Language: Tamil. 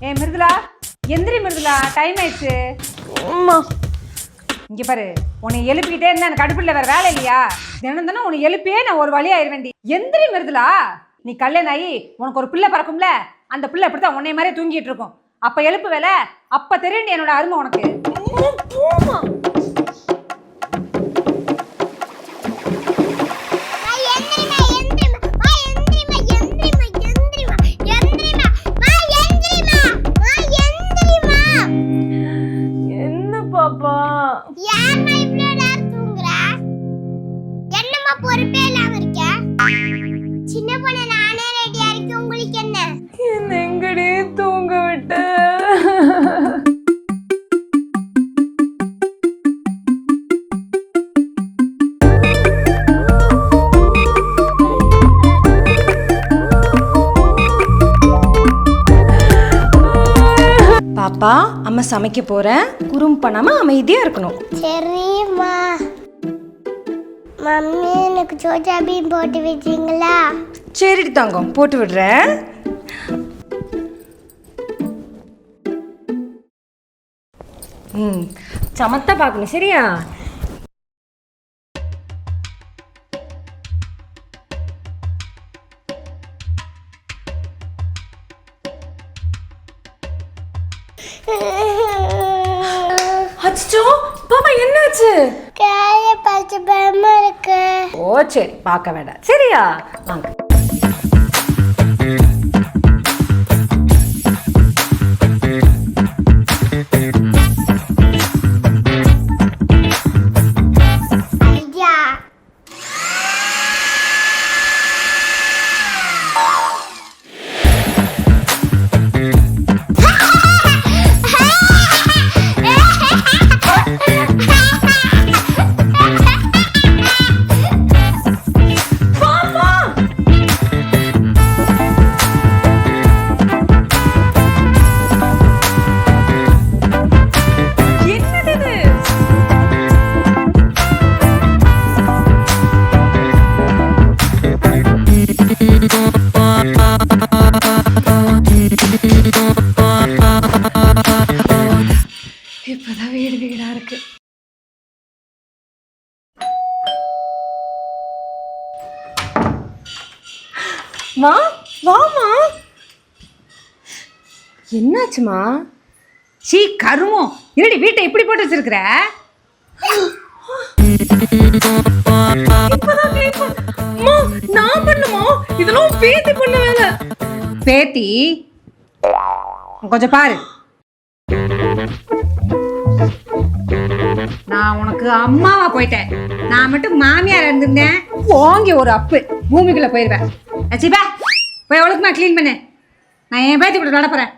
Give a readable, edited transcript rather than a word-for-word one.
ஏ மிருதுலா, எந்திரி மிருதுலா, டைம் ஆயிடுச்சு. இங்க பாரு, உன்னை எழுப்பிக்கிட்டே இருந்தா எனக்கு அடுப்புல வேற வேலை இல்லையா? தினம் தினம் உன்னை எழுப்பியே நான் ஒரு வழி ஆயிடுவேண்டி. எந்திரி மிருதுலா. நீ கல்யாணம் ஆகி உனக்கு ஒரு பிள்ளை பறக்கும்ல, அந்த பிள்ளை அப்படித்தான் உன்னை மாதிரியே தூங்கிட்டு இருக்கும். அப்ப எழுப்பு வேலை, அப்ப தெரியும் என்னோட அருமை உனக்கு. பாப்பா யாரமா இவ்ளோ நேரம் தூங்குற? என்னம்மா பொறுப்பே இல்லாம இருக்க? சின்ன பொண்ணு நானே ரெடியா இருக்கேன், உங்களுக்கு என்ன? என்ன எங்கடி தூங்க விட்ட? பாப்பா, அம்மா சமைக்க போறேன். குறும் பண்ணாம அமைதியா இருக்கணும். சரிம்மா. மம்மி எனக்கு சோட்டா பீம் போட்டு வச்சீங்களா? சரிடி தங்கம், போட்டு விடுறேன். சமத்தா பார்க்கணும், சரியா? அச்சோ பாப்பா, என்னாச்சு? காய பார்த்து பயமா இருக்கு. ஓ சரி, பார்க்க வேண்டாம், சரியா? வாங்க. ஐயா இப்பதான் வீடு வீடா இருக்கு. வா வாமா. என்னாச்சுமா? சீ கருமம், இருடி, வீட்டை இப்படி போட்டு வச்சிருக்கிற? நான் பண்ணுமா? இதெல்லாம் பேத்தி பண்ண வேலை. பேத்தி கொஞ்சம் பாரு. நான் உனக்கு அம்மாவா போயிட்டேன். நான் மட்டும் மாமியார் இருந்திருந்தேன், ஓங்கி ஒரு அப்பு பூமிக்குள்ள போயிருவேன். அச்சிப்பா, போய் ஒழுக்கமா கிளீன் பண்ணு. நான் என் பேத்தி கூட நடப்புறேன்.